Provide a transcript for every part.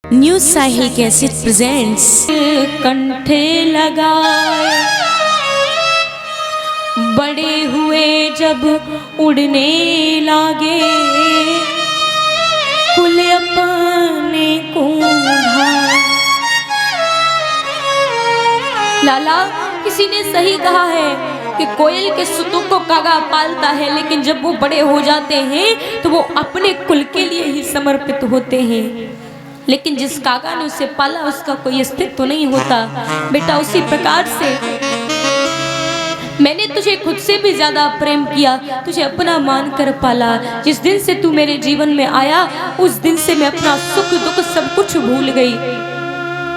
New साहिल cassette presents. कंठे लगाए बड़े हुए जब उड़ने लागे, कुल अपने को लाला, किसी ने सही कहा है कि कोयल के सुतों को कागा पालता है, लेकिन जब वो बड़े हो जाते हैं तो वो अपने कुल के लिए ही समर्पित होते हैं। लेकिन जिस कागा ने उसे पाला उसका कोई अस्तित्व तो नहीं होता। बेटा, उसी प्रकार से मैंने तुझे खुद से भी ज्यादा प्रेम किया, तुझे अपना मान कर पाला। जिस दिन से तू मेरे जीवन में आया उस दिन से मैं अपना सुख दुख सब कुछ भूल गई,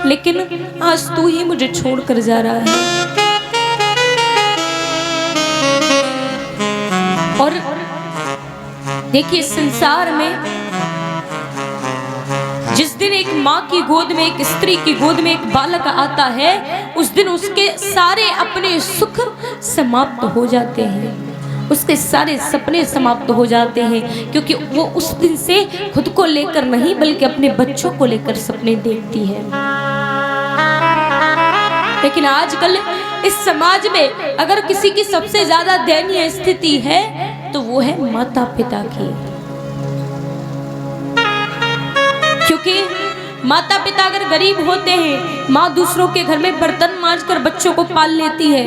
लेकिन आज तू ही मुझे छोड़कर जा रहा है। और देखिए, संसार में जिस दिन एक माँ की गोद में, एक स्त्री की गोद में एक बालक आता है, उस दिन उसके सारे अपने सुख समाप्त हो जाते हैं, उसके सारे सपने समाप्त हो जाते हैं, क्योंकि वो उस दिन से खुद को लेकर नहीं बल्कि अपने बच्चों को लेकर सपने देखती है। लेकिन आजकल इस समाज में अगर किसी की सबसे ज्यादा दयनीय स्थिति है तो वो है माता पिता की, क्योंकि माता पिता अगर गरीब होते हैं, माँ दूसरों के घर में बर्तन मांजकर बच्चों को पाल लेती है,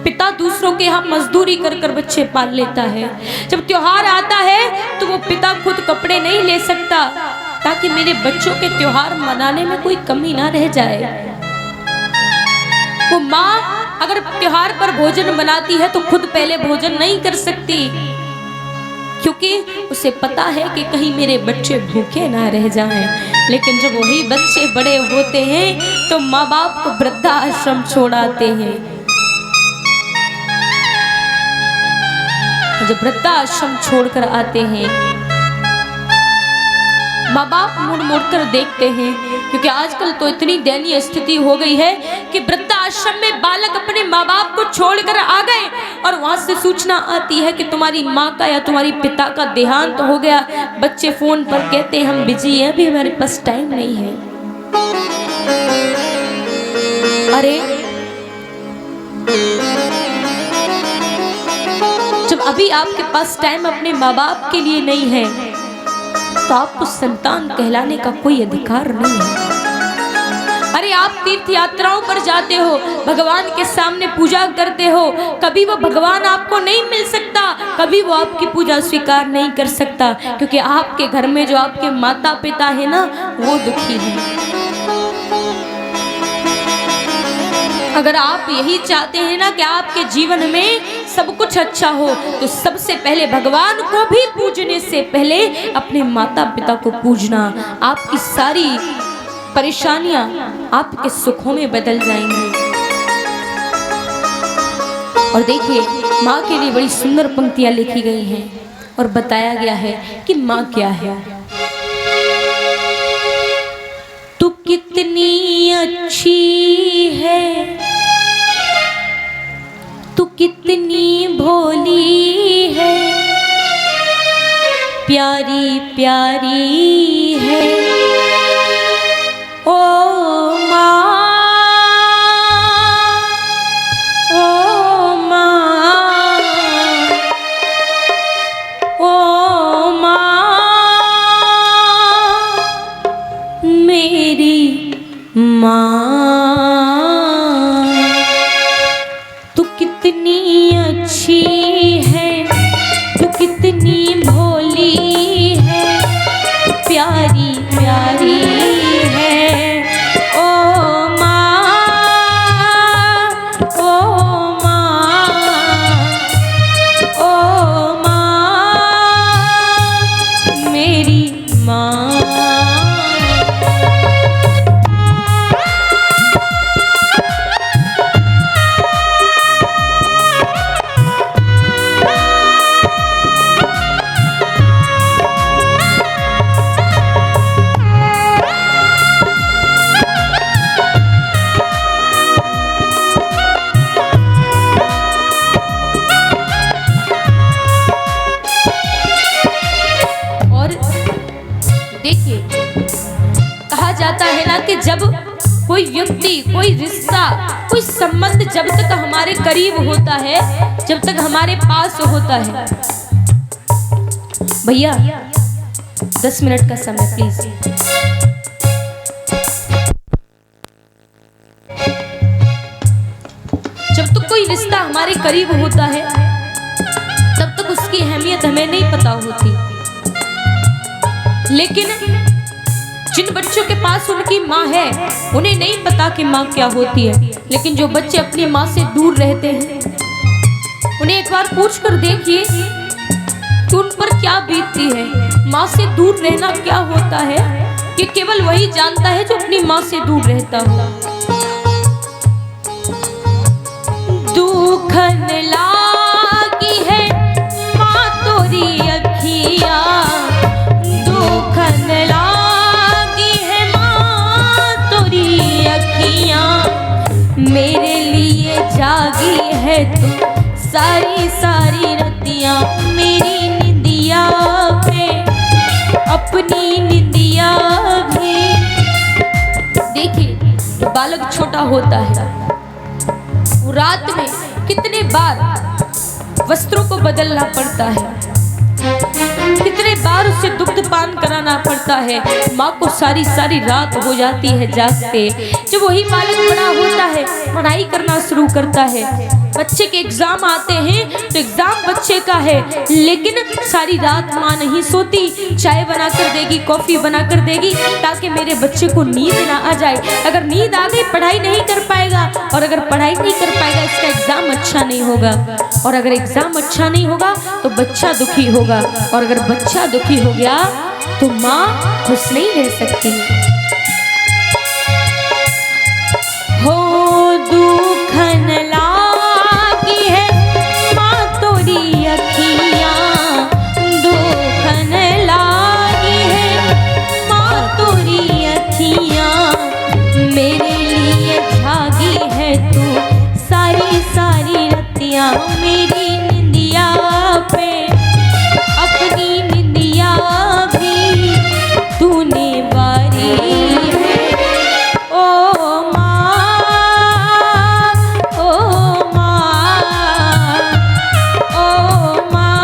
पिता दूसरों के यहाँ मजदूरी कर कर बच्चे पाल लेता है। जब त्योहार आता है तो वो पिता खुद कपड़े नहीं ले सकता ताकि मेरे बच्चों के त्योहार मनाने में कोई कमी ना रह जाए। वो माँ अगर त्योहार पर भोजन बनाती है तो खुद पहले भोजन नहीं कर सकती, क्योंकि उसे पता है कि कहीं मेरे बच्चे भूखे ना रह जाएं। लेकिन जब वही बच्चे बड़े होते हैं तो माँ बाप को वृद्धाश्रम छोड़ाते हैं। जब वृद्धाश्रम छोड़कर आते हैं, माँ बाप मुड़ मुड़ कर देखते हैं, क्योंकि आजकल तो इतनी दयनीय स्थिति हो गई है कि वृद्धाश्रम में बालक अपने माँ बाप को छोड़कर आ गए और वहां से सूचना आती है कि तुम्हारी माँ का या तुम्हारी पिता का देहांत हो गया। बच्चे फोन पर कहते हैं हम बिजी हैं, अभी हमारे पास टाइम नहीं है। अरे जब अभी आपके पास टाइम अपने माँ बाप के लिए नहीं है तो आपको संतान कहलाने का कोई अधिकार नहीं है। अरे आप तीर्थ यात्राओं पर जाते हो, भगवान के सामने पूजा करते हो, कभी वो भगवान आपको नहीं मिल सकता, कभी वो आपकी पूजा स्वीकार नहीं कर सकता, क्योंकि आपके घर में जो आपके माता पिता है ना, वो दुखी है। अगर आप यही चाहते हैं ना कि आपके जीवन में सब कुछ अच्छा हो, तो सबसे पहले भगवान को भी पूजने से पहले अपने माता पिता को पूजना। आपकी सारी परेशानियां आपके सुखों में बदल जाएंगी। और देखिए, माँ के लिए बड़ी सुंदर पंक्तियां लिखी गई हैं और बताया गया है कि माँ क्या है। तू कितनी अच्छी है, तू कितनी भोली है, प्यारी प्यारी है ओ माँ, ओ माँ, ओ माँ मेरी माँ। तू कितनी अच्छी है, तू कितनी भोली है, प्यारी प्यारी है ओ माँ, ओ माँ, ओ माँ मेरी माँ। कहा जाता है ना कि जब कोई व्यक्ति, कोई रिश्ता, कोई संबंध जब तक हमारे करीब होता है, जब तक हमारे पास होता है। भैया 10 मिनट का समय प्लीज। जब तक कोई रिश्ता हमारे करीब होता है तब तक उसकी अहमियत हमें नहीं पता होती। लेकिन जिन बच्चों के पास उनकी माँ है उन्हें नहीं पता कि माँ क्या होती है। लेकिन जो बच्चे अपनी माँ से दूर रहते हैं उन्हें एक बार पूछ कर देखिए कि उन पर क्या बीतती है। माँ से दूर रहना क्या होता है कि केवल वही जानता है जो अपनी माँ से दूर रहता हो। दुखन लागी है माँ तोरी अखिया, दुखन लागी है माँ तोरी अखिया, मेरे लिए जागी है तू सारी सारी रतियाँ, मेरी निंदिया पे अपनी निंदिया भी। देखिए जो बालक छोटा होता है वो रात में कितने बार वस्त्रों को बदलना पड़ता है, कितने बार उसे दुग्ध पान कराना पड़ता है। माँ को सारी सारी रात हो जाती है जागते। जब वही बालक बड़ा होता है, पढ़ाई करना शुरू करता है, बच्चे के एग्जाम आते हैं तो एग्जाम बच्चे का है, लेकिन सारी रात माँ नहीं सोती, चाय बना कर देगी, कॉफी बना कर देगी ताकि मेरे बच्चे को नींद ना आ जाए। अगर नींद आ गई पढ़ाई नहीं कर पाएगा, और अगर पढ़ाई नहीं कर पाएगा इसका एग्जाम अच्छा नहीं होगा, और अगर एग्जाम अच्छा नहीं होगा तो बच्चा दुखी होगा, और अगर बच्चा दुखी हो गया तो माँ खुश नहीं रह सकती। हो दुखन लागी है माँ तोरी अखियाँ, दुखन लागी है माँ तोरी अखियाँ, मेरे लिए जागी है तू सारी सारी रतियाँ, मेरी निंदिया पे अपनी निंदिया भी तूने बारी है। ओ माँ, ओ माँ, ओ माँ,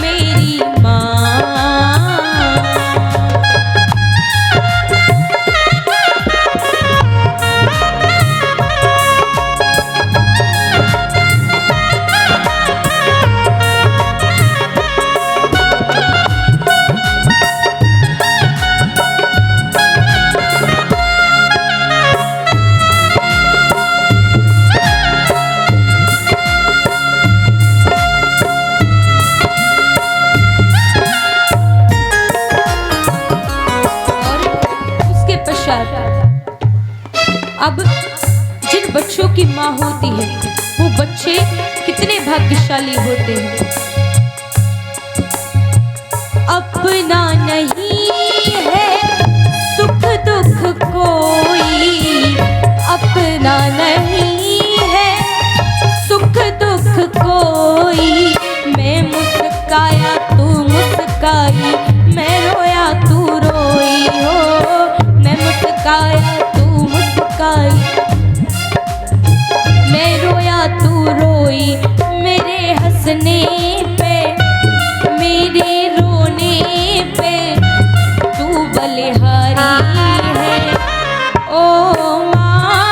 मेरी माँ। अब जिन बच्चों की माँ होती है वो बच्चे कितने भाग्यशाली होते हैं। अपना नहीं है सुख दुख कोई, अपना नहीं है सुख दुख कोई, मैं मुस्काया तू मुस्काई, मैं रोया तू रोई हो, मैं मुस्काया तू मुस्काई, मैं रोया तू रोई, मेरे हंसने पे मेरे रोने पे तू बलिहारी है। ओ माँ,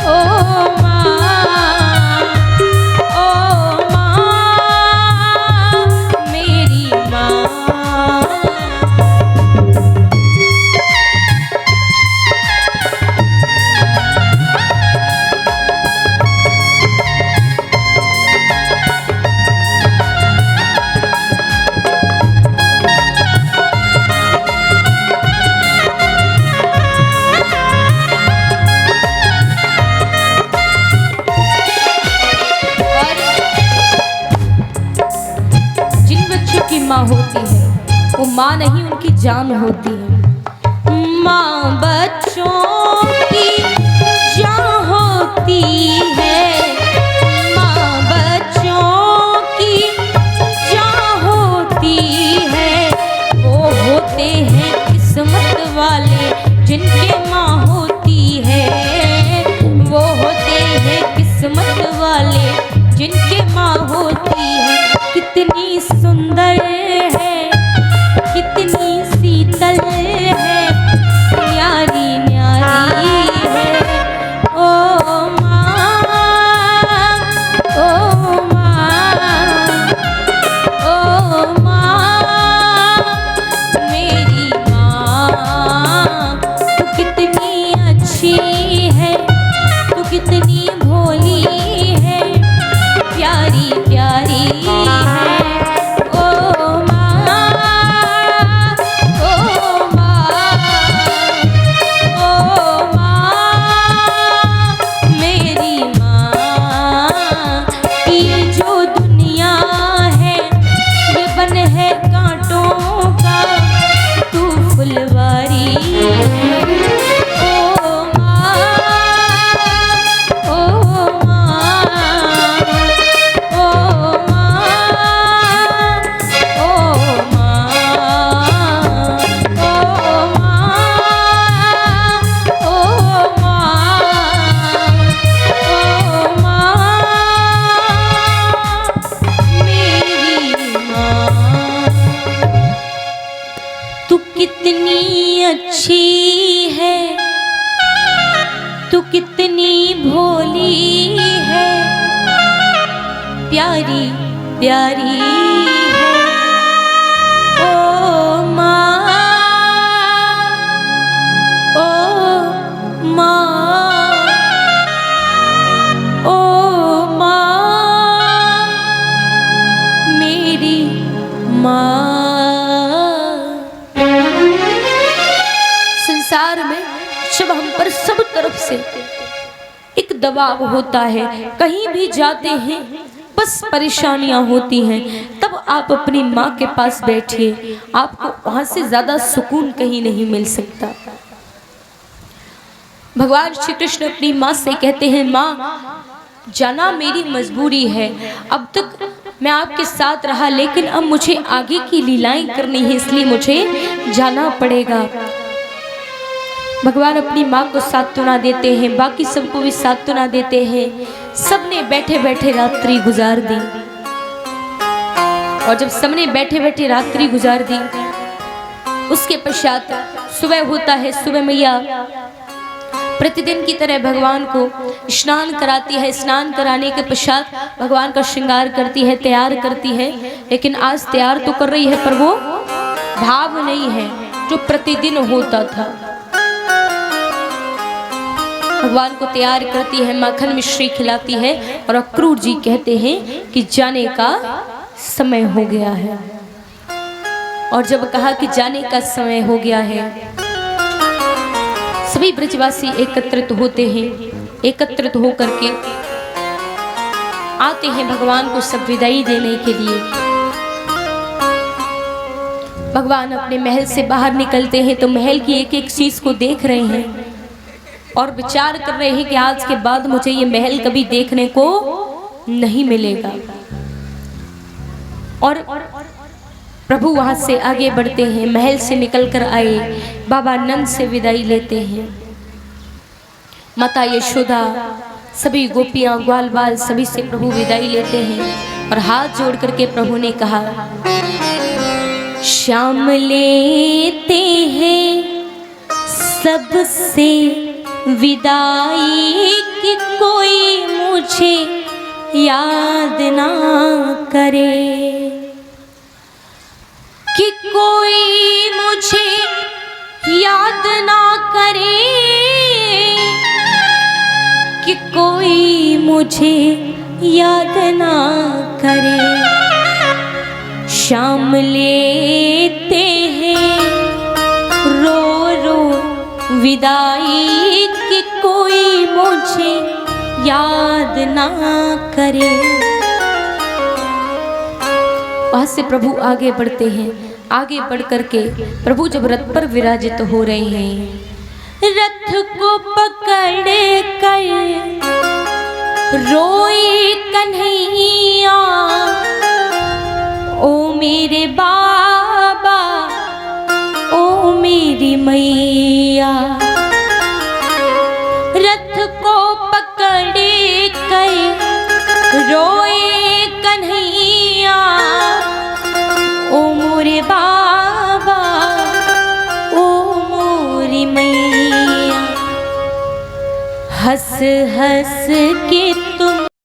ओ माँ, ओ माँ, मेरी माँ। माँ होती है वो माँ नहीं उनकी जान होती है। माँ बच्चों की जान होती है, माँ बच्चों की जान होती है, वो होते हैं वाले जिनके माँ होती है, वो होते हैं किस्मत वाले जिनके माँ होती है। कितनी सुंदर है, कितनी शीतल है, न्यारी न्यारी है। ओ माँ, ओ माँ, ओ माँ, मेरी माँ। तू कितनी अच्छी है, तू कितनी भोली है, प्यारी प्यारी है। ओ माँ, ओ माँ, ओ माँ, मेरी माँ। ये जो दुनिया है ये बन है कांटों का, तू फुलवारी है। ओ माँ, ओ माँ, ओ माँ, ओ माँ, ओ माँ, ओ माँ, मेरी माँ। तू कितनी अच्छी है, तू कितनी भोली है, प्यारी प्यारी है। ओ माँ, ओ माँ, ओ माँ, मेरी माँ। संसार में जब हम पर सब तरफ से एक दबाव होता है, कहीं भी जाते हैं बस परेशानियां होती हैं, तब आप अपनी माँ के पास बैठिए, आपको वहां से ज्यादा सुकून कहीं नहीं मिल सकता। भगवान श्री कृष्ण अपनी माँ से कहते हैं, माँ जाना मेरी मजबूरी है, अब तक मैं आपके साथ रहा लेकिन अब मुझे आगे की लीलाएं करनी है, इसलिए मुझे जाना पड़ेगा। भगवान अपनी माँ को सांत्वना देते हैं, बाकी सबको भी सांत्वना देते हैं। सबने बैठे बैठे रात्रि गुजार दी, और जब सबने बैठे बैठे रात्रि गुजार दी, उसके पश्चात सुबह होता है। सुबह मैया प्रतिदिन की तरह भगवान को स्नान कराती है। स्नान कराने के पश्चात भगवान का श्रृंगार करती है, तैयार करती है। लेकिन आज तैयार तो कर रही है पर वो भाव नहीं है जो प्रतिदिन होता था। भगवान को तैयार करती है, माखन मिश्री खिलाती है, और अक्रूर जी कहते हैं कि जाने का समय हो गया है। और जब कहा कि जाने का समय हो गया है, सभी ब्रजवासी एकत्रित होते हैं। एकत्रित होकर के आते हैं भगवान को सब विदाई देने के लिए। भगवान अपने महल से बाहर निकलते हैं तो महल की एक एक चीज को देख रहे हैं और विचार कर रहे हैं कि आज के बाद मुझे ये महल कभी देखने को नहीं मिलेगा। और प्रभु वहां से आगे बढ़ते हैं, महल से निकलकर आए, बाबा नंद से विदाई लेते हैं। माता यशोदा, सभी गोपियां, ग्वाल बाल सभी से प्रभु विदाई लेते हैं और हाथ जोड़ करके प्रभु ने कहा, श्याम लेते हैं सबसे विदाई कि कोई मुझे याद ना करे, कि कोई मुझे याद ना करे, कि कोई मुझे याद ना करे। श्याम लेते हैं रो रो विदाई कि कोई मुझे याद ना करे। वहां से प्रभु आगे बढ़ते हैं। आगे बढ़ करके प्रभु जब रथ पर विराजित हो रहे हैं, रथ को पकड़ कर रोई कन्हैया, ओ मेरे बाबा, ओ मेरी मैया, रथ को पकड़े कर रोए कन्हैया, ओ मोरे बाबा ओ मोरी मैया। हंस हंस के तुम